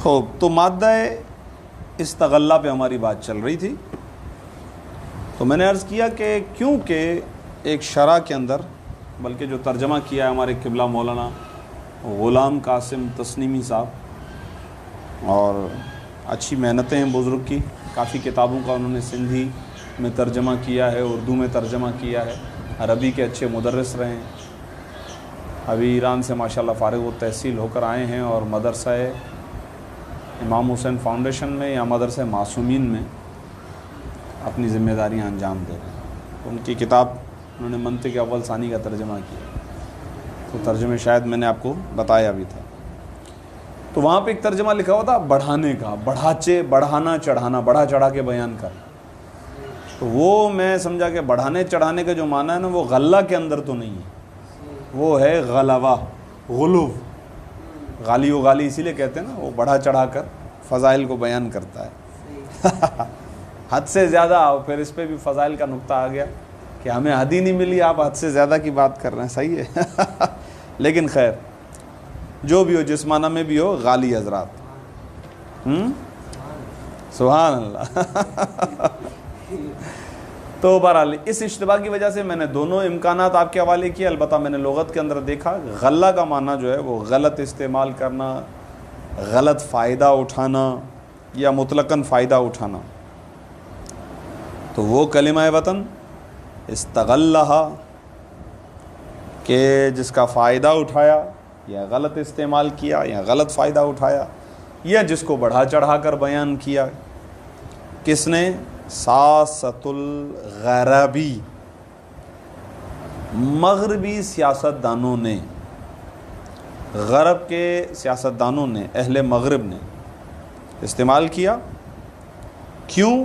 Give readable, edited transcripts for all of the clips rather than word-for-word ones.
خوب، تو مادہ استغلہ پہ ہماری بات چل رہی تھی. تو میں نے عرض کیا کہ کیونکہ ایک شرح کے اندر، بلکہ جو ترجمہ کیا ہے ہمارے قبلہ مولانا غلام قاسم تسنیمی صاحب، اور اچھی محنتیں ہیں بزرگ کی، کافی کتابوں کا انہوں نے سندھی میں ترجمہ کیا ہے، اردو میں ترجمہ کیا ہے، عربی کے اچھے مدرس رہے ہیں. ابھی ایران سے ماشاءاللہ فارغ و تحصیل ہو کر آئے ہیں اور مدرسہ امام حسین فاؤنڈیشن میں یا مدرسہ معصومین میں اپنی ذمہ داریاں انجام دے رہے ہیں. ان کی کتاب انہوں نے منطق اول ثانی کا ترجمہ کیا، تو ترجمے شاید میں نے آپ کو بتایا بھی تھا. تو وہاں پہ ایک ترجمہ لکھا ہوا تھا بڑھانے کا، بڑھانا چڑھانا، بڑھا چڑھا کے بیان کر. تو وہ میں سمجھا کہ بڑھانے چڑھانے کا جو معنی ہے نا، وہ غلہ کے اندر تو نہیں ہے، وہ ہے غلوہ، غلو. غالی و غالی اسی لیے کہتے ہیں نا، وہ بڑھا چڑھا کر فضائل کو بیان کرتا ہے حد سے زیادہ. پھر اس پہ بھی فضائل کا نقطہ آ گیا کہ ہمیں حد ہی نہیں ملی، آپ حد سے زیادہ کی بات کر رہے ہیں. صحیح ہے لیکن خیر جو بھی ہو، جس معنی میں بھی ہو، غالی حضرات. سبحان اللہ تو بہرحال اس اشتباہ کی وجہ سے میں نے دونوں امکانات آپ کے حوالے کیے. البتہ میں نے لغت کے اندر دیکھا غلہ کا معنی جو ہے وہ غلط استعمال کرنا، غلط فائدہ اٹھانا یا مطلقاً فائدہ اٹھانا. تو وہ کلمہ وطن استغلہ کہ جس کا فائدہ اٹھایا یا غلط استعمال کیا یا غلط فائدہ اٹھایا، یا جس کو بڑھا چڑھا کر بیان کیا. کس نے؟ ساست الغربی، مغربی سیاستدانوں نے، غرب کے سیاستدانوں نے، اہل مغرب نے استعمال کیا. کیوں؟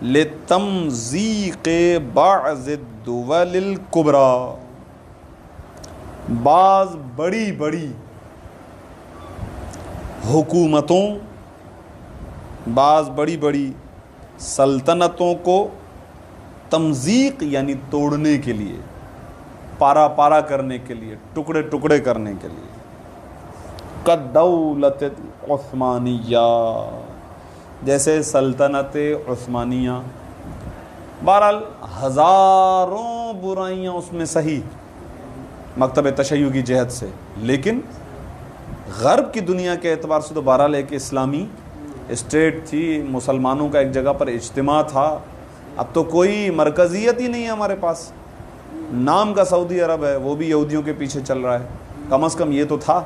لتمزیق بعض الدول الکبریٰ، بعض بڑی بڑی حکومتوں، بعض بڑی بڑی سلطنتوں کو تمزیق یعنی توڑنے کے لیے، پارا پارا کرنے کے لیے، ٹکڑے ٹکڑے کرنے کے لیے. کالدولت عثمانیہ، جیسے سلطنت عثمانیہ. بہرحال ہزاروں برائیاں اس میں صحیح مکتب تشیع کی جہت سے، لیکن غرب کی دنیا کے اعتبار سے تو بہرحال ایک اسلامی اسٹیٹ تھی، مسلمانوں کا ایک جگہ پر اجتماع تھا. اب تو کوئی مرکزیت ہی نہیں ہے ہمارے پاس، نام کا سعودی عرب ہے، وہ بھی یہودیوں کے پیچھے چل رہا ہے. کم از کم یہ تو تھا.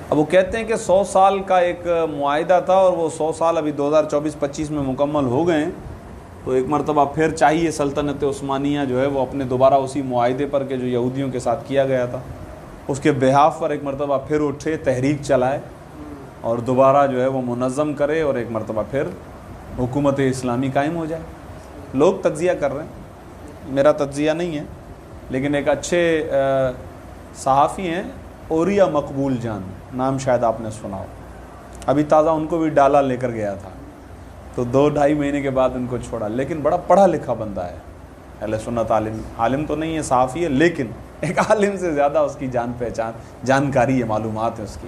اب وہ کہتے ہیں کہ 100 سال کا ایک معاہدہ تھا، اور وہ 100 سال ابھی 2024-25 میں مکمل ہو گئے ہیں. تو ایک مرتبہ پھر چاہیے سلطنت عثمانیہ جو ہے وہ اپنے دوبارہ اسی معاہدے پر کہ جو یہودیوں کے ساتھ کیا گیا تھا اس کے بہاف پر ایک مرتبہ پھر اٹھے، تحریک چلائے اور دوبارہ جو ہے وہ منظم کرے، اور ایک مرتبہ پھر حکومت اسلامی قائم ہو جائے. لوگ تجزیہ کر رہے ہیں، میرا تجزیہ نہیں ہے، لیکن ایک اچھے صحافی ہیں اوریا مقبول جان، نام شاید آپ نے سنا ہو. ابھی تازہ ان کو بھی ڈالا لے کر گیا تھا، تو 2-2.5 مہینے کے بعد ان کو چھوڑا. لیکن بڑا پڑھا لکھا بندہ ہے، اہل سنت عالم تو نہیں ہے، صحافی ہے، لیکن ایک عالم سے زیادہ اس کی جان پہچان، جانکاری ہے، معلومات ہے اس کی.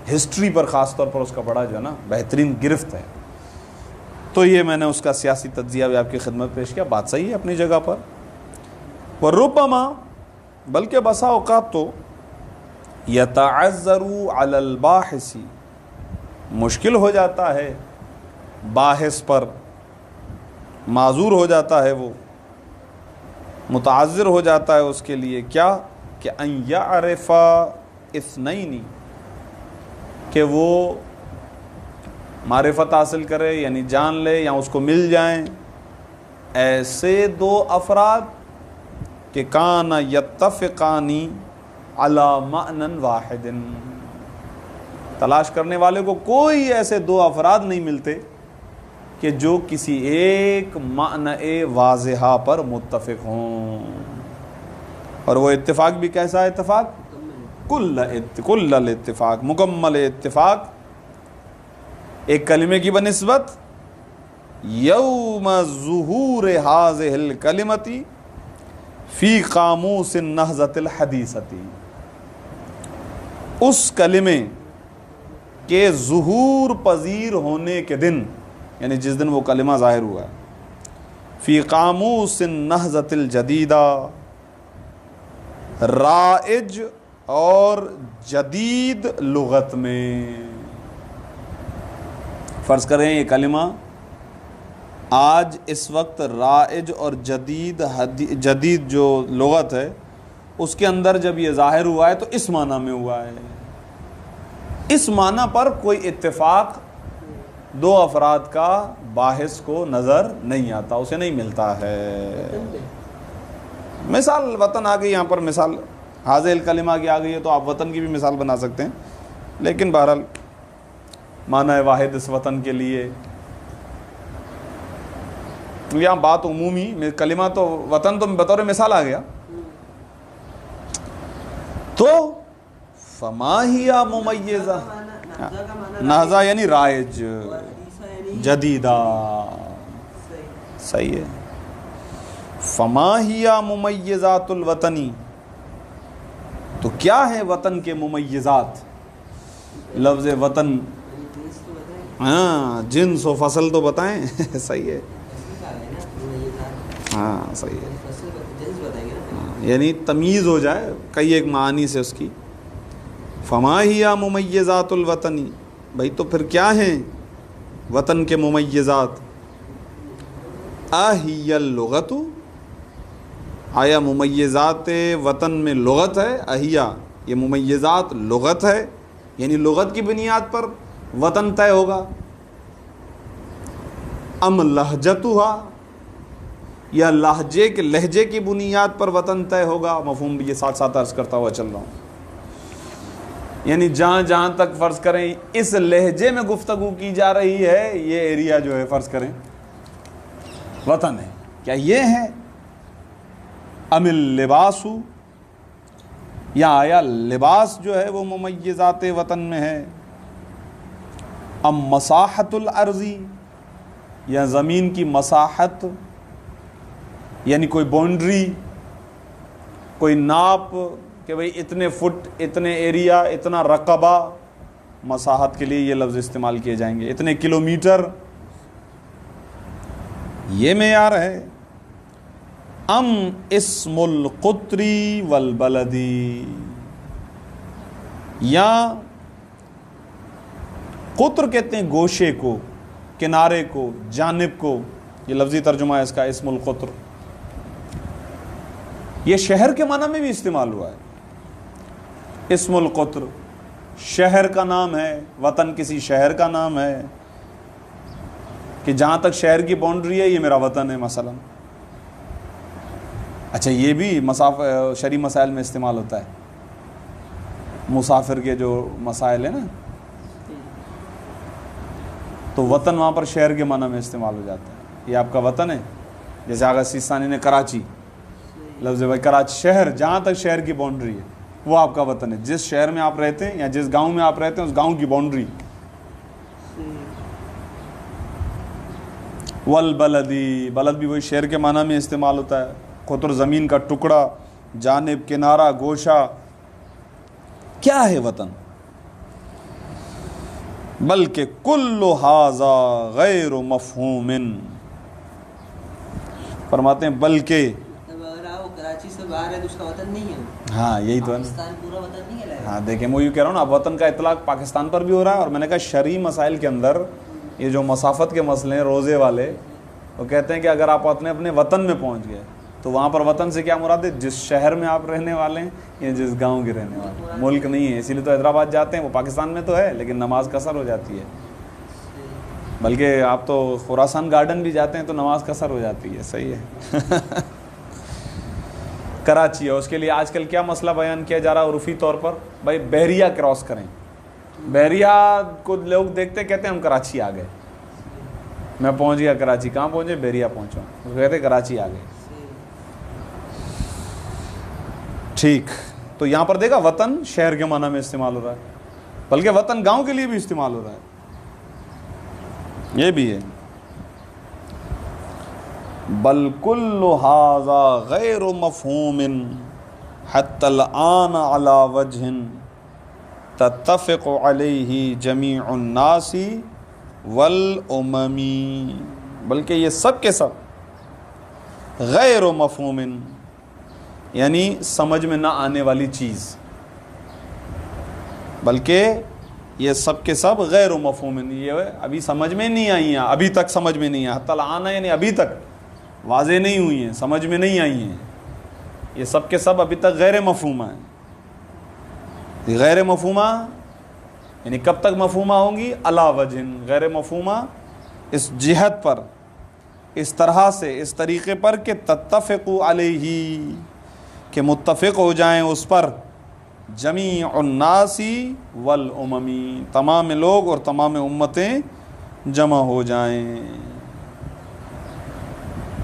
ہسٹری پر خاص طور پر اس کا بڑا جو ہے نا بہترین گرفت ہے. تو یہ میں نے اس کا سیاسی تجزیہ بھی آپ کی خدمت پیش کیا. بات صحیح ہے اپنی جگہ پر. وربما، بلکہ بسا اوقات تو یتعذر علی الباحث، مشکل ہو جاتا ہے باحث پر، معذور ہو جاتا ہے، وہ متعذر ہو جاتا ہے اس کے لیے. کیا؟ کہ ان یعرف اثنین، کہ وہ معرفت حاصل کرے یعنی جان لے یا اس کو مل جائیں ایسے 2 افراد کہ کان یتفقانی علی معنی واحد. تلاش کرنے والے کو کوئی ایسے 2 افراد نہیں ملتے کہ جو کسی ایک معنی واضحہ پر متفق ہوں. اور وہ اتفاق بھی کیسا اتفاق؟ کل الاتفاق، مکمل اتفاق. ایک کلمے کی بنسبت یوم ظہور ہذہ الکلمۃ فی قاموس النہضۃ الحدیثۃ، اس کلمے کہ ظہور پذیر ہونے کے دن، یعنی جس دن وہ کلمہ ظاہر ہوا ہے، فی قاموس النہضۃ الجدیدہ، رائج اور جدید لغت میں. فرض کریں یہ کلمہ آج اس وقت رائج اور جدید جو لغت ہے اس کے اندر جب یہ ظاہر ہوا ہے تو اس معنی میں ہوا ہے. اس معنی پر کوئی اتفاق دو افراد کا باحث کو نظر نہیں آتا، اسے نہیں ملتا ہے. مثال وطن آ گئی، یہاں پر مثال حاضر الکلمہ کی آ گئی ہے تو آپ وطن کی بھی مثال بنا سکتے ہیں، لیکن بہرحال معنی واحد اس وطن کے لیے. یہاں بات عمومی، کلمہ تو وطن تو بطور مثال آ گیا. تو فما ہی ممیزہ، نہضہ یعنی رائج، جدیدہ، صحیح ہے. فما ہی ممیزات الوطنی، تو کیا ہے وطن کے ممیزات؟ لفظ وطن، ہاں جنس و فصل تو بتائیں. صحیح ہے، ہاں صحیح ہے، یعنی تمیز ہو جائے کئی ایک معانی سے اس کی. فما ہی ممیزات الوطنی، بھائی تو پھر کیا ہیں وطن کے ممیزات؟ اہی اللغت، آیا ممیزات وطن میں لغت ہے؟ اہیا، یہ ممیزات لغت ہے، یعنی لغت کی بنیاد پر وطن طے ہوگا. ام لہجتھا، یا لہجے کی بنیاد پر وطن طے ہوگا. مفہوم بھی یہ ساتھ ساتھ عرض کرتا ہوا چل رہا ہوں. یعنی جہاں جہاں تک فرض کریں اس لہجے میں گفتگو کی جا رہی ہے، یہ ایریا جو ہے فرض کریں وطن ہے. کیا یہ ہے؟ ام اللباس، یا آیا لباس جو ہے وہ ممیزات وطن میں ہے؟ ام مساحت الارضی، یا زمین کی مساحت، یعنی کوئی باؤنڈری، کوئی ناپ کہ بھئی اتنے فٹ، اتنے ایریا، اتنا رقبہ. مساحت کے لیے یہ لفظ استعمال کیے جائیں گے، اتنے کلومیٹر، یہ معیار ہے. ام اسم القطری والبلدی، یا قطر کہتے ہیں گوشے کو، کنارے کو، جانب کو. یہ لفظی ترجمہ ہے اس کا، اسم القطر. یہ شہر کے معنی میں بھی استعمال ہوا ہے. اسم القطر شہر کا نام ہے، وطن کسی شہر کا نام ہے، کہ جہاں تک شہر کی باؤنڈری ہے یہ میرا وطن ہے مثلا. اچھا یہ بھی شرعی مسائل میں استعمال ہوتا ہے. مسافر کے جو مسائل ہیں نا، تو وطن وہاں پر شہر کے معنی میں استعمال ہو جاتا ہے. یہ آپ کا وطن ہے. جیسے آغا سیستانی نے کراچی لفظ بھائی، کراچی شہر، جہاں تک شہر کی باؤنڈری ہے وہ آپ کا وطن ہے. جس شہر میں آپ رہتے ہیں یا جس گاؤں میں آپ رہتے ہیں اس گاؤں کی باؤنڈری. والبلدی، بلد بھی وہی شہر کے معنی میں استعمال ہوتا ہے. قطر زمین کا ٹکڑا، جانب، کنارہ، گوشہ. کیا ہے وطن؟ بلکہ کل ھذا غیر مفہوم، فرماتے ہیں بلکہ، کراچی سے باہر ہے تو اس کا وطن نہیں ہے. ہاں یہی تو ہے، پاکستان پورا وطن نہیں ہے. ہاں دیکھیں میں یہ کہہ رہا ہوں نا، اب وطن کا اطلاق پاکستان پر بھی ہو رہا ہے. اور میں نے کہا شرعی مسائل کے اندر یہ جو مسافت کے مسئلے ہیں، روزے والے وہ کہتے ہیں کہ اگر آپ اپنے وطن میں پہنچ گئے تو وہاں پر وطن سے کیا مراد ہے؟ جس شہر میں آپ رہنے والے ہیں یا جس گاؤں کے رہنے والے ہیں. ملک نہیں ہے. اسی لیے تو حیدرآباد جاتے ہیں، وہ پاکستان میں تو ہے لیکن نماز قصر ہو جاتی ہے. بلکہ آپ تو خراسان گارڈن بھی جاتے ہیں تو نماز قصر ہو جاتی ہے. صحیح ہے. کراچی ہے، اس کے لیے آج کل کیا مسئلہ بیان کیا جا رہا ہے عرفی طور پر؟ بھائی بحریہ کراس کریں. بحریہ کو لوگ دیکھتے کہتے ہیں ہم کراچی آ گئے، میں پہنچ گیا کراچی. کہاں پہنچے؟ بحریہ پہنچا. وہ کہتے کراچی آ گئے. ٹھیک، تو یہاں پر دیکھا وطن شہر کے معنی میں استعمال ہو رہا ہے، بلکہ وطن گاؤں کے لیے بھی استعمال ہو رہا ہے. یہ بھی ہے. بل کل ھذا غیر مفہوم حتی الآن علی وجہ تتفق علیہ جمیع الناس والامم، بلکہ یہ سب کے سب غیر مفہوم، یعنی سمجھ میں نہ آنے والی چیز، بلکہ یہ سب کے سب غیر مفہوم، یہ ابھی سمجھ میں نہیں آئی ہیں، ابھی تک سمجھ میں نہیں آئی، حتی الآن یعنی ابھی تک واضح نہیں ہوئی ہیں، سمجھ میں نہیں آئی ہیں، یہ سب کے سب ابھی تک غیر مفہومہ ہیں۔ غیر مفہومہ یعنی کب تک مفہومہ ہوں گی؟ علی وجہ، غیر مفہومہ اس جہت پر، اس طرح سے، اس طریقے پر کہ تتفق علیہ، کہ متفق ہو جائیں اس پر، جمیع الناس والامم، تمام لوگ اور تمام امتیں جمع ہو جائیں۔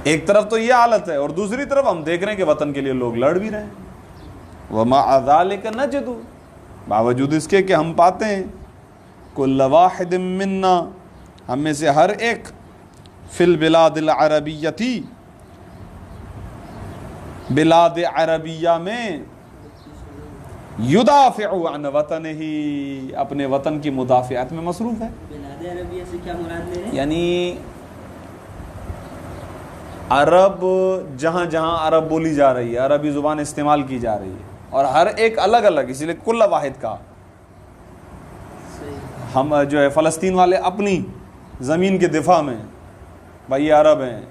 ایک طرف تو یہ حالت ہے، اور دوسری طرف ہم دیکھ رہے ہیں کہ وطن کے لیے لوگ لڑ بھی رہے ہیں۔ وَمَعَ ذَلِكَ نَجِدُ، باوجود اس کے کہ ہم پاتے ہیں کل واحد منا، ہم میں سے ہر ایک، فی البلاد العربیتی، بلاد عربیہ میں، یدافع عن وطنہ، اپنے وطن کی مدافعت میں مصروف ہے۔ بلاد عربیہ سے کیا مراد لے رہے ہیں؟ یعنی عرب، جہاں جہاں عرب بولی جا رہی ہے، عربی زبان استعمال کی جا رہی ہے، اور ہر ایک الگ الگ، اسی لیے کل واحد کا، ہم جو ہے فلسطین والے اپنی زمین کے دفاع میں، بھائی یہ عرب ہیں،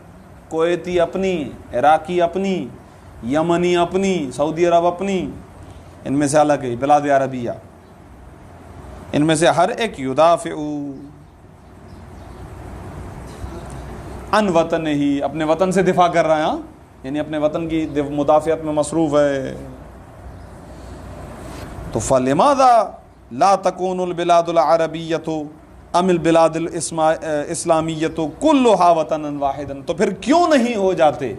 کویتی اپنی، عراقی اپنی، یمنی اپنی، سعودی عرب اپنی، ان میں سے الگ ہے بلاد عربیہ، ان میں سے ہر ایک یدافع عن وطن ہی، اپنے وطن سے دفاع کر رہا ہے، یعنی اپنے وطن کی مدافعت میں مصروف ہے۔ تو فَلِمَاذَا لا تكون البلاد العربیۃ ام البلاد الاسلامیۃ کلھا وطنا واحدا، تو پھر کیوں نہیں ہو جاتے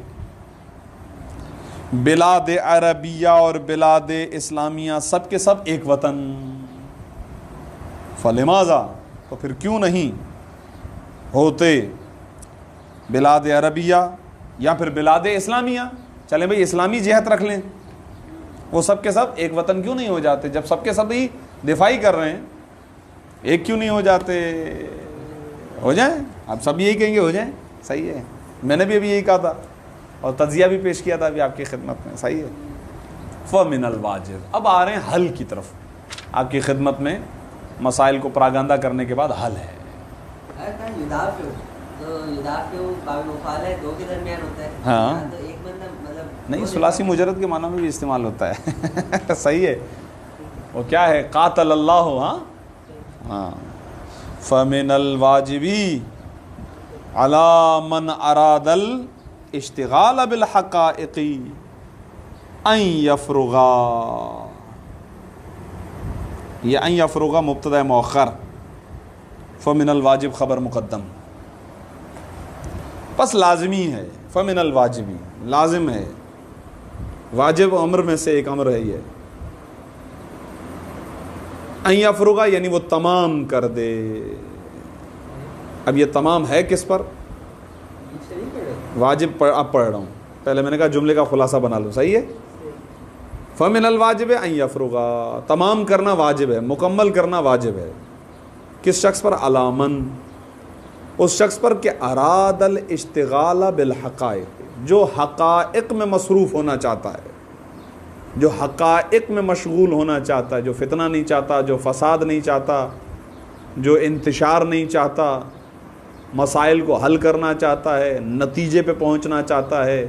بلاد عربیہ اور بلاد اسلامیہ سب کے سب ایک وطن؟ فلماذا، تو پھر کیوں نہیں ہوتے بلاد عربیہ یا پھر بلاد اسلامیہ، چلیں بھئی اسلامی جہت رکھ لیں، وہ سب کے سب ایک وطن کیوں نہیں ہو جاتے؟ جب سب کے سب ہی دفاعی کر رہے ہیں، ایک کیوں نہیں ہو جاتے؟ ہو جائیں، آپ سب یہی کہیں گے ہو جائیں، صحیح ہے، میں نے بھی ابھی یہی کہا تھا اور تجزیہ بھی پیش کیا تھا ابھی آپ کی خدمت میں، صحیح ہے۔ فَمِنَ الْوَاجِبِ، اب آ رہے ہیں حل کی طرف، آپ کی خدمت میں مسائل کو پراگندہ کرنے کے بعد حل ہے۔ یدافع، تو یدافع باب مفعول ہے، دو کے درمیان ہوتا ہے، ہاں، تو ایک بندہ مطلب نہیں، ثلاثی مجرد کے معنی میں بھی استعمال ہوتا ہے، صحیح ہے، وہ کیا ہے؟ قاتل اللہ، ہاں، فَمِنَ الْوَاجِبِ عَلَى مَنْ أَرَادَ الْاشْتِغَالَ بِالْحَقَائِقِ أَنْ يَفْرُغَا، یہ ان یفرغ مبتدا مؤخر، فمن الواجب خبر مقدم، پس لازمی ہے، فمن الواجبی لازم ہے، واجب امر میں سے ایک امر ہے یہ، ان یفرغ یعنی وہ تمام کر دے۔ اب یہ تمام ہے کس پر؟ واجب، اب پڑھ رہا ہوں، پہلے میں نے کہا جملے کا خلاصہ بنا لو، صحیح ہے۔ فمن الواجب ان یفرغ، تمام کرنا واجب ہے، مکمل کرنا واجب ہے، کس شخص پر؟ علامن، اس شخص پر کہ اراد الاشتغال بالحقائق، جو حقائق میں مصروف ہونا چاہتا ہے، جو حقائق میں مشغول ہونا چاہتا ہے، جو فتنہ نہیں چاہتا، جو فساد نہیں چاہتا، جو انتشار نہیں چاہتا، مسائل کو حل کرنا چاہتا ہے، نتیجے پہ پہنچنا چاہتا ہے،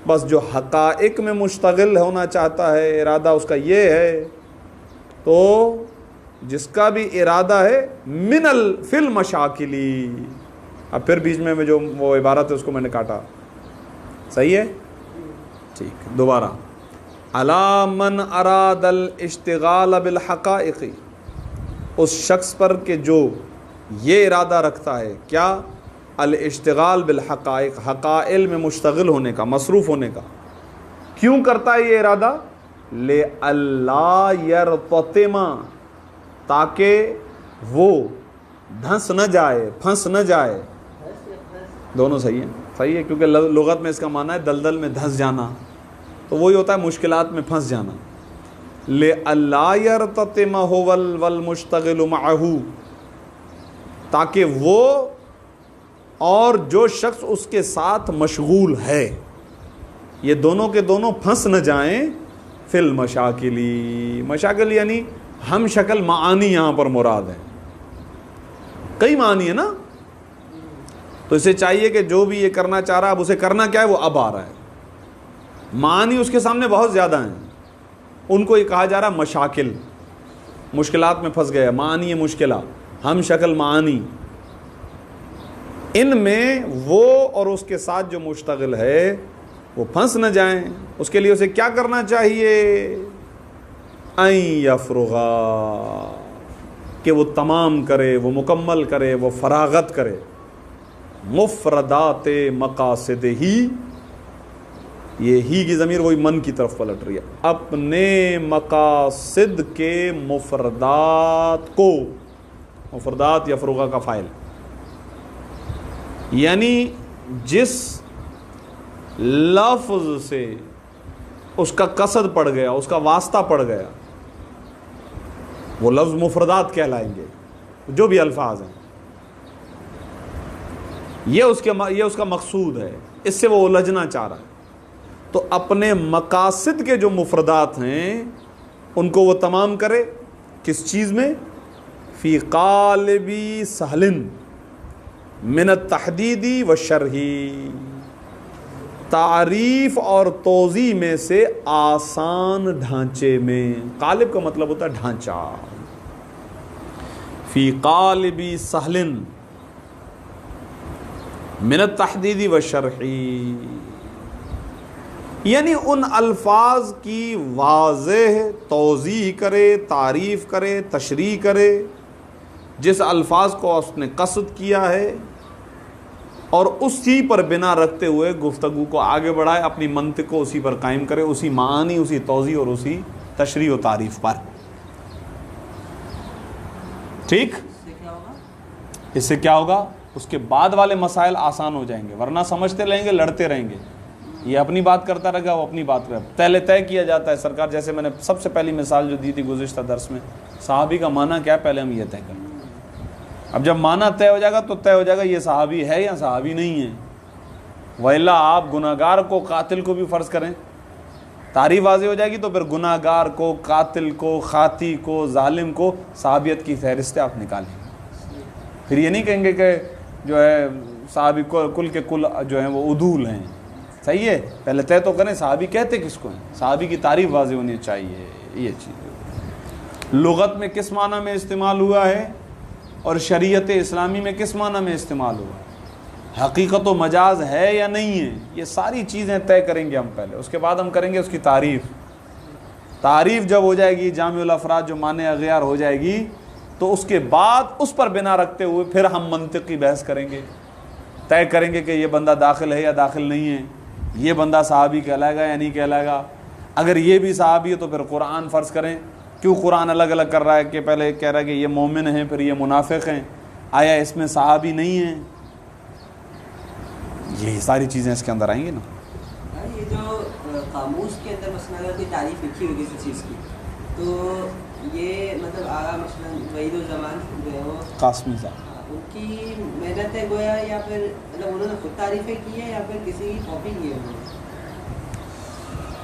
بس جو حقائق میں مشتغل ہونا چاہتا ہے، ارادہ اس کا یہ ہے، تو جس کا بھی ارادہ ہے من فی المشاکلی، اب پھر بیچ میں جو وہ عبارت ہے اس کو میں نے کاٹا، صحیح ہے، ٹھیک، دوبارہ، علی من اراد الاشتغال بالحقائق، اس شخص پر کہ جو یہ ارادہ رکھتا ہے، کیا؟ الاشتغال بالحقائق، حقائل میں مشتغل ہونے کا، مصروف ہونے کا۔ کیوں کرتا ہے یہ ارادہ؟ لِأَلَّا يَرْتَطِمَ، تاکہ وہ دھنس نہ جائے، پھنس نہ جائے، دونوں صحیح ہیں، صحیح ہے، کیونکہ لغت میں اس کا معنی ہے دلدل میں دھنس جانا، تو وہی ہوتا ہے مشکلات میں پھنس جانا۔ لِأَلَّا يَرْتَطِمَهُ وَالْمُشْتَغِلُ مَعَهُ، تاکہ وہ اور جو شخص اس کے ساتھ مشغول ہے یہ دونوں کے دونوں پھنس نہ جائیں فی المشاکل، مشاکل یعنی ہم شکل معانی یہاں پر مراد ہیں، کئی معنی ہے نا، تو اسے چاہیے کہ جو بھی یہ کرنا چاہ رہا ہے اب اسے کرنا کیا ہے، وہ اب آ رہا ہے، معانی اس کے سامنے بہت زیادہ ہیں، ان کو یہ کہا جا رہا ہے مشاکل، مشکلات میں پھنس گیا، معانی مشکلہ، ہم شکل معانی، ان میں وہ اور اس کے ساتھ جو مشتغل ہے وہ پھنس نہ جائیں، اس کے لیے اسے کیا کرنا چاہیے، ان یفرغا، کہ وہ تمام کرے، وہ مکمل کرے، وہ فراغت کرے، مفردات مقاصد ہی، یہ ہی کی ضمیر وہی من کی طرف پلٹ رہی ہے، اپنے مقاصد کے مفردات کو، مفردات یفرغا کا فاعل، یعنی جس لفظ سے اس کا قصد پڑ گیا، اس کا واسطہ پڑ گیا، وہ لفظ مفردات کہلائیں گے، جو بھی الفاظ ہیں، یہ اس کا مقصود ہے، اس سے وہ الجھنا چاہ رہا ہے، تو اپنے مقاصد کے جو مفردات ہیں ان کو وہ تمام کرے، کس چیز میں، فی قالب سہل من التحدید والشرح، تعریف اور توضیح میں سے آسان ڈھانچے میں، قالب کا مطلب ہوتا ہے ڈھانچہ، فی قالب سہل من التحدید والشرح، یعنی ان الفاظ کی واضح توضیح کرے، تعریف کرے، تشریح کرے، جس الفاظ کو اس نے قصد کیا ہے، اور اسی پر بنا رکھتے ہوئے گفتگو کو آگے بڑھائے، اپنی منطق کو اسی پر قائم کرے، اسی معانی، اسی توضیح اور اسی تشریح و تعریف پر، ٹھیک، اس سے کیا ہوگا، اس کے بعد والے مسائل آسان ہو جائیں گے، ورنہ سمجھتے رہیں گے، لڑتے رہیں گے، یہ اپنی بات کرتا رہے گا، وہ اپنی بات کرے، پہلے طے کیا جاتا ہے سرکار، جیسے میں نے سب سے پہلی مثال جو دی تھی گزشتہ درس میں، صحابی کا معنی کیا ہے، پہلے ہم یہ طے کریں، اب جب معنی طے ہو جائے گا تو طے ہو جائے گا یہ صحابی ہے یا صحابی نہیں ہے، وَإِلَّا آپ گناہگار کو قاتل کو بھی فرض کریں، تعریف واضح ہو جائے گی تو پھر گناہگار کو، قاتل کو، خاطی کو، ظالم کو صحابیت کی فہرست آپ نکالیں، پھر یہ نہیں کہیں گے کہ جو ہے صحابی کل کے کل جو ہیں وہ عدول ہیں، صحیح ہے، پہلے طے تو کریں صحابی کہتے کس کو ہیں، صحابی کی تعریف واضح ہونی چاہیے، یہ چیز لغت میں کس معنی میں استعمال ہوا ہے اور شریعت اسلامی میں کس معنی میں استعمال ہوا ہے، حقیقت و مجاز ہے یا نہیں ہے، یہ ساری چیزیں طے کریں گے ہم پہلے، اس کے بعد ہم کریں گے اس کی تعریف جب ہو جائے گی، جامع الافراد جو معنی اغیار ہو جائے گی، تو اس کے بعد اس پر بنا رکھتے ہوئے پھر ہم منطقی بحث کریں گے، طے کریں گے کہ یہ بندہ داخل ہے یا داخل نہیں ہے، یہ بندہ صحابی کہلائے گا یا نہیں کہلائے گا، اگر یہ بھی صحابی ہے تو پھر قرآن فرض کریں، کیوں قرآن الگ الگ کر رہا ہے، کہ پہلے کہہ رہا ہے کہ یہ مومن ہیں پھر یہ منافق ہیں، آیا اس میں صحابی نہیں ہیں، یہی ساری چیزیں اس کے اندر آئیں گی نا۔ یہ جو قاموس کے اندر مثلا اگر کوئی تعریف لکھی ہوئی کسی چیز کی، تو یہ مطلب آغا مثلا وحید الزمان جو ہے وہ قاسمی صاحب، ان کی محنت ہے گویا، یا پھر مطلب انہوں نے خود تعریفیں کی ہے یا پھر کسی کی کاپی کی ہے انہوں نے؟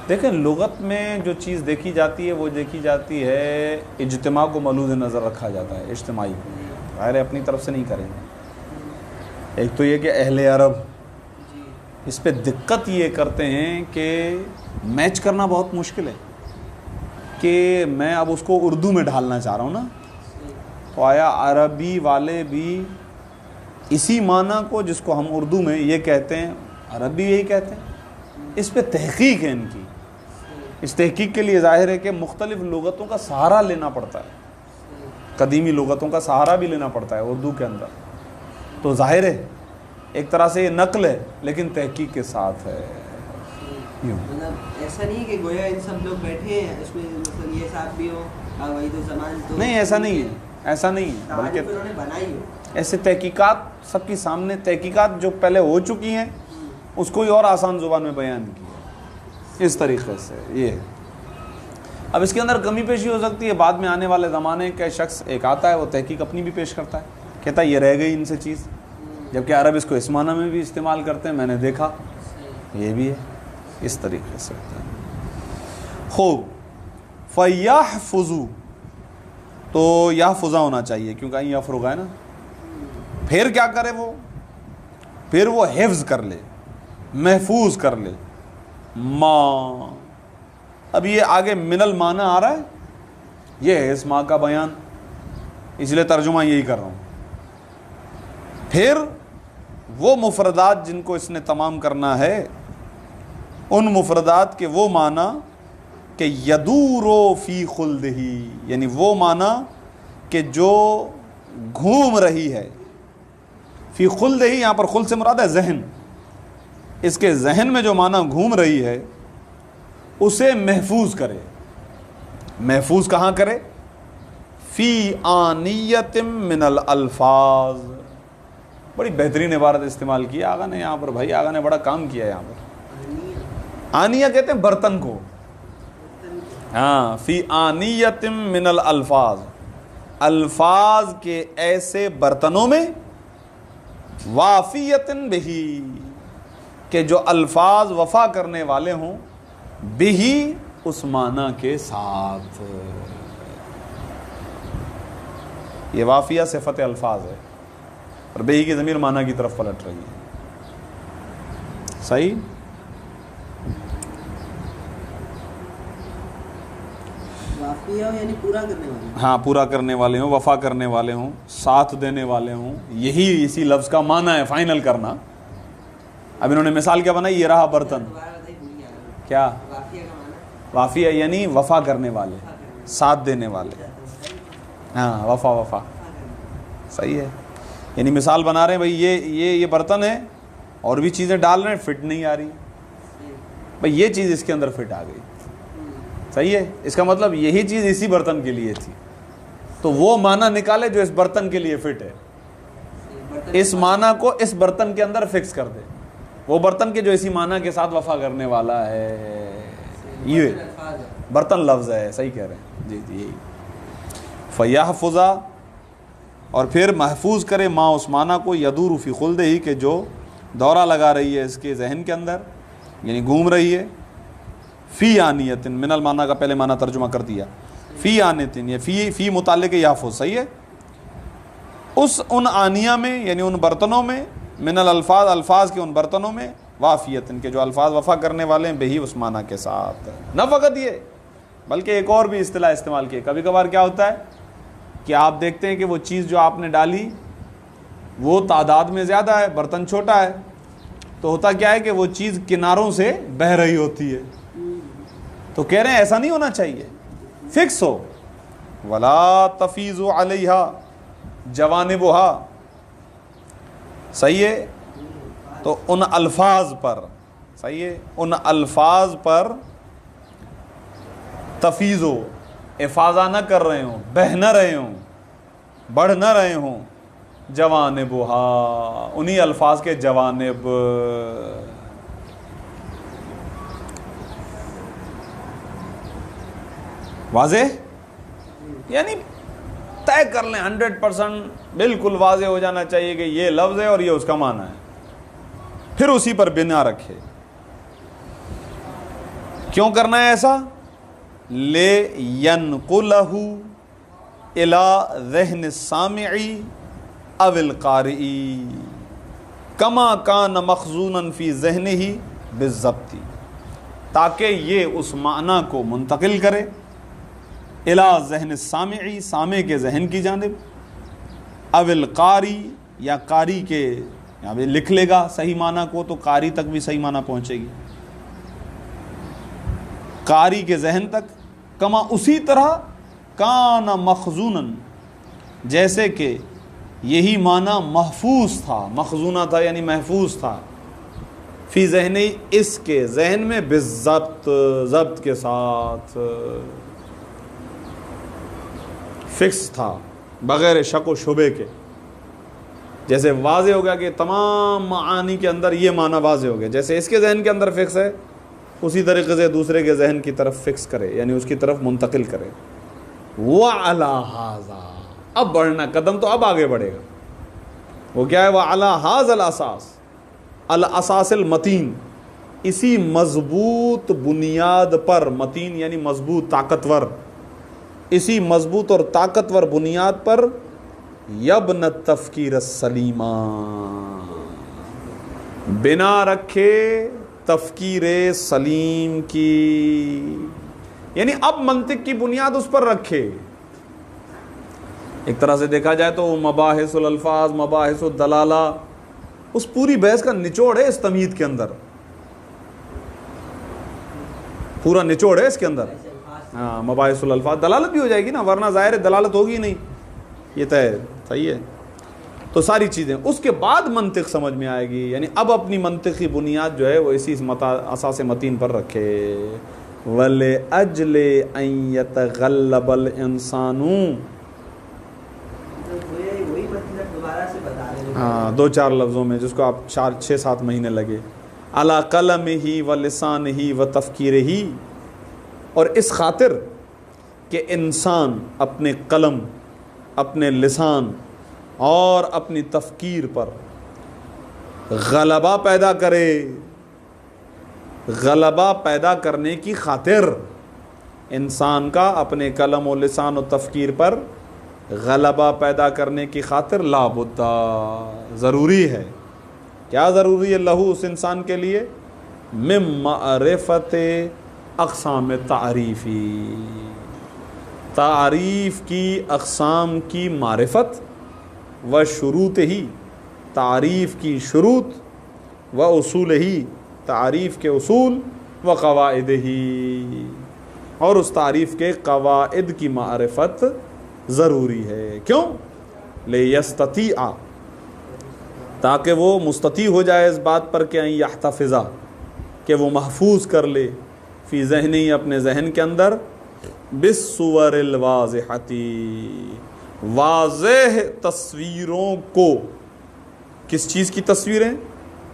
دیکھیں لغت میں جو چیز دیکھی جاتی ہے وہ دیکھی جاتی ہے اجتماع کو ملوذ نظر رکھا جاتا ہے، اجتماعی کو، غیر اپنی طرف سے نہیں کریں گے، ایک تو یہ کہ اہل عرب اس پہ دقت یہ کرتے ہیں کہ میچ کرنا بہت مشکل ہے، کہ میں اب اس کو اردو میں ڈھالنا چاہ رہا ہوں نا، تو آیا عربی والے بھی اسی معنی کو جس کو ہم اردو میں یہ کہتے ہیں عربی یہی کہتے ہیں، اس پہ تحقیق ہے ان کی، اس تحقیق کے لیے ظاہر ہے کہ مختلف لغتوں کا سہارا لینا پڑتا ہے، قدیمی لغتوں کا سہارا بھی لینا پڑتا ہے اردو کے اندر، تو ظاہر ہے ایک طرح سے یہ نقل ہے لیکن تحقیق کے ساتھ ہے، مطلب ایسا نہیں کہ گویا ان سب لوگ بیٹھے ہیں اس میں مطلب یہ صاحب بھی ہو وحید الزمان، تو نہیں ایسا نہیں ہے، ایسا نہیں ہے، بلکہ انہوں نے بنائی ہو، ایسے تحقیقات سب کی سامنے، تحقیقات جو پہلے ہو چکی ہیں اس کو ہی اور آسان زبان میں بیان کی ہے، اس طریقے سے یہ ہے۔ اب اس کے اندر کمی پیشی ہو سکتی ہے، بعد میں آنے والے زمانے کا شخص ایک آتا ہے، وہ تحقیق اپنی بھی پیش کرتا ہے، کہتا ہے یہ رہ گئی ان سے چیز، جبکہ عرب اس کو اس معنی میں بھی استعمال کرتے ہیں، میں نے دیکھا یہ بھی ہے، اس طریقے سے ہوتا ہے۔ خوب، فَيَحْفُظُ، تو یحفظ ہونا چاہیے کیونکہ یفرغ ہے نا، پھر کیا کرے وہ، پھر وہ حفظ کر لے، محفوظ کر لے، ماں، اب یہ آگے من المعنی آ رہا ہے، یہ ہے اس ماں کا بیان، اس لیے ترجمہ یہی کر رہا ہوں۔ پھر وہ مفردات جن کو اس نے تمام کرنا ہے، ان مفردات کے وہ معنی کہ یدورو فی خلدہی، یعنی وہ معنی کہ جو گھوم رہی ہے، فی خلدہی یہاں پر خلد سے مراد ہے ذہن، اس کے ذہن میں جو معنی گھوم رہی ہے اسے محفوظ کرے۔ محفوظ کہاں کرے؟ فی آنیت من الالفاظ، بڑی بہترین عبارت استعمال کی آقا نے یہاں پر، بھائی آقا نے بڑا کام کیا یہاں پر۔ آنیہ کہتے ہیں برتن کو، ہاں، فی آنیت من الالفاظ، الفاظ کے ایسے برتنوں میں، وافیت بہی، کہ جو الفاظ وفا کرنے والے ہوں، بہی اس معنی کے ساتھ۔ یہ وافیہ صفت الفاظ ہے اور بہی کی ضمیر معنی کی طرف پلٹ رہی ہے، صحیح؟ وافیہ یعنی پورا کرنے والے، ہاں، پورا کرنے والے ہوں، وفا کرنے والے ہوں، ساتھ دینے والے ہوں، یہی اسی لفظ کا معنی ہے، فائنل کرنا۔ اب انہوں نے مثال کیا بنائی، یہ رہا برتن، کیا وافیہ کا معنی وافیہ یعنی وفا کرنے والے، ساتھ دینے والے، ہاں، وفا، صحیح ہے۔ یعنی مثال بنا رہے ہیں بھائی یہ برتن ہے اور بھی چیزیں ڈال رہے ہیں، فٹ نہیں آ رہی، بھائی یہ چیز اس کے اندر فٹ آ گئی، صحیح ہے، اس کا مطلب یہی چیز اسی برتن کے لیے تھی، تو وہ معنی نکالے جو اس برتن کے لیے فٹ ہے، اس معنی کو اس برتن کے اندر فکس کر دے، وہ برتن کے جو اسی معنی کے ساتھ وفا کرنے والا ہے، یہ برتن لفظ ہے، صحیح کہہ رہے ہیں، جی یہی۔ فَيَحْفُظَ، اور پھر محفوظ کرے، ماں اس معنی کو، یدور فی خلدہی، کہ جو دورہ لگا رہی ہے اس کے ذہن کے اندر، یعنی گھوم رہی ہے، فی آنیت، من المعنی کا پہلے معنی ترجمہ کر دیا، فی آنیت، یہ فی متعلق یحفظ، صحیح ہے، ان آنیہ میں یعنی ان برتنوں میں، من الالفاظ، الفاظ کے ان برتنوں میں، وافیت، کے جو الفاظ وفا کرنے والے ہیں، بہی اس معنی کے ساتھ۔ نہ فقط یہ بلکہ ایک اور بھی اصطلاح استعمال کی، کبھی کبھار کیا ہوتا ہے کہ آپ دیکھتے ہیں کہ وہ چیز جو آپ نے ڈالی وہ تعداد میں زیادہ ہے، برتن چھوٹا ہے، تو ہوتا کیا ہے کہ وہ چیز کناروں سے بہہ رہی ہوتی ہے، تو کہہ رہے ہیں ایسا نہیں ہونا چاہیے، فکس ہو، ولا تفیض علیہا جوانبہا، صحیح ہے، تو ان الفاظ پر، صحیح ہے، ان الفاظ پر تفیض ہو، افاضہ نہ کر رہے ہوں، بہہ نہ رہے ہوں، بڑھ نہ رہے ہوں، جوانبہا، انہی الفاظ کے جوانب، واضح؟ یعنی طے کر لیں 100%، بالکل واضح ہو جانا چاہیے کہ یہ لفظ ہے اور یہ اس کا معنی ہے، پھر اسی پر بنا رکھے۔ کیوں کرنا ہے ایسا؟ لِيَنْقُلَهُ إِلَى ذِهْنِ السَّامِعِ أَوِ الْقَارِئِ كَمَا كَانَ مَخْزُونًا فِي ذِهْنِهِ بِالضَّبْطِ، تاکہ یہ اس معنی کو منتقل کرے إِلَى ذِهْنِ السَّامِعِ، سامع کے ذہن کی جانب، أَوِ الْقَارِئِ، یا قاری کے، یہاں پہ لکھ لے گا صحیح معنی کو تو قاری تک بھی صحیح معنی پہنچے گی، قاری کے ذہن تک، کما اسی طرح، کان مخزونن، جیسے کہ یہی معنی محفوظ تھا، مخزونہ تھا یعنی محفوظ تھا، فی ذہنی، اس کے ذہن میں، بالضبط، ضبط کے ساتھ، فکس تھا، بغیر شک و شبے کے، جیسے واضح ہو گیا کہ تمام معانی کے اندر یہ معنی واضح ہو گیا، جیسے اس کے ذہن کے اندر فکس ہے اسی طریقے سے دوسرے کے ذہن کی طرف فکس کرے، یعنی اس کی طرف منتقل کرے۔ وَعَلَى هَذَا، اب بڑھنا قدم تو اب آگے بڑھے گا، وہ کیا ہے؟ وَعَلَى هَذَا الْأَسَاسِ، الاساس المتین، اسی مضبوط بنیاد پر، متین یعنی مضبوط طاقتور، اسی مضبوط اور طاقتور بنیاد پر یبن التفکیر السلیمہ، بنا رکھے تفکیر سلیم کی، یعنی اب منطق کی بنیاد اس پر رکھے۔ ایک طرح سے دیکھا جائے تو مباحث الالفاظ، مباحث الدلالہ، اس پوری بحث کا نچوڑ ہے اس تمہید کے اندر، پورا نچوڑ ہے اس کے اندر۔ ہاں، مباحث الالفاظ، دلالت بھی ہو جائے گی نا، ورنہ ظاہر ہے دلالت ہوگی نہیں، یہ طے ہے، صحیح ہے۔ تو ساری چیزیں اس کے بعد منطق سمجھ میں آئے گی، یعنی اب اپنی منطقی بنیاد جو ہے وہ اسی اساس متین پر رکھے۔ وَلِأَجْلِ أَن يَتَغَلَّبَ الْإِنسَانُ، وہی مطلب دوبارہ سے بتا رہے ہیں، ہاں، 2-4 لفظوں میں، جس کو آپ 6-7 مہینے لگے۔ عَلَى قَلَمِهِ وَلِسَانِهِ وَتَفْكِيرِهِ، اور اس خاطر کہ انسان اپنے قلم، اپنے لسان اور اپنی تفکیر پر غلبہ پیدا کرے، غلبہ پیدا کرنے کی خاطر انسان کا اپنے قلم و لسان و تفکیر پر غلبہ پیدا کرنے کی خاطر لابد، ضروری ہے۔ کیا ضروری ہے؟ لہو، اس انسان کے لیے، من معرفت اقسام تعریفی، تعریف کی اقسام کی معرفت، و شروط ہی، تعریف کی شروط، و اصول ہی، تعریف کے اصول، و قواعد ہی، اور اس تعریف کے قواعد کی معرفت ضروری ہے۔ کیوں؟ لیستطیع، تاکہ وہ مستطیع ہو جائے اس بات پر کہ ان یحتفظ، کہ وہ محفوظ کر لے، فی ذہنی، اپنے ذہن کے اندر، بالصور الواضحتی، واضح تصویروں کو۔ کس چیز کی تصویریں؟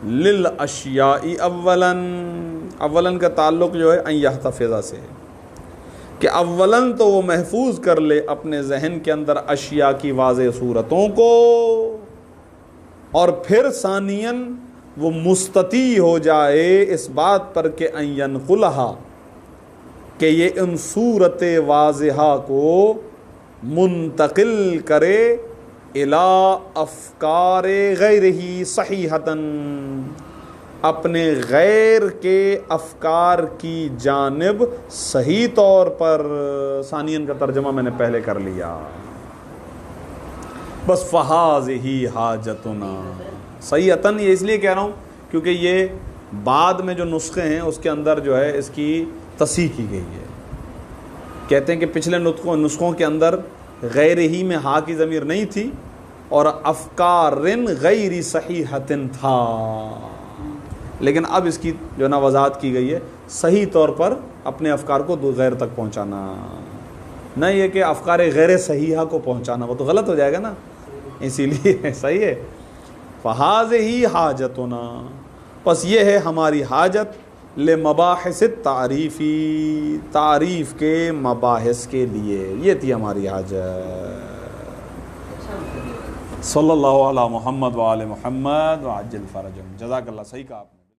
للاشیاء اولاً کا تعلق جو ہے ان یحتفظ سے، کہ اولاً تو وہ محفوظ کر لے اپنے ذہن کے اندر اشیاء کی واضح صورتوں کو، اور پھر ثانیاً وہ مستطیع ہو جائے اس بات پر کہ ان ینقلھا، کہ یہ ان صورت واضحہ کو منتقل کرے الی افکار غیرہ صحیحتاً، اپنے غیر کے افکار کی جانب صحیح طور پر۔ ثانین کا ترجمہ میں نے پہلے کر لیا، بس فہذہ حاجتنا، صحیحتاً یہ اس لیے کہہ رہا ہوں کیونکہ یہ بعد میں جو نسخے ہیں اس کے اندر جو ہے اس کی تصحیح کی گئی ہے۔ کہتے ہیں کہ پچھلے نسخوں کے اندر غیر ہی میں ہا کی ضمیر نہیں تھی، اور افکار غیر صحیحۃ تھا، لیکن اب اس کی جو نا وضاحت کی گئی ہے، صحیح طور پر اپنے افکار کو غیر تک پہنچانا، نہ یہ کہ افکار غیر صحیحہ کو پہنچانا، وہ تو غلط ہو جائے گا نا، اسی لیے صحیح ہے۔ فہذہ حاجتنا، پس یہ ہے ہماری حاجت، لمباحث التعریفی، تعریف کے مباحث کے لیے، یہ تھی ہماری حاجت۔ صلی اللہ علی محمد وآل محمد وعجل فرجہم۔ جزاک اللہ، صحیح کہا آپ نے۔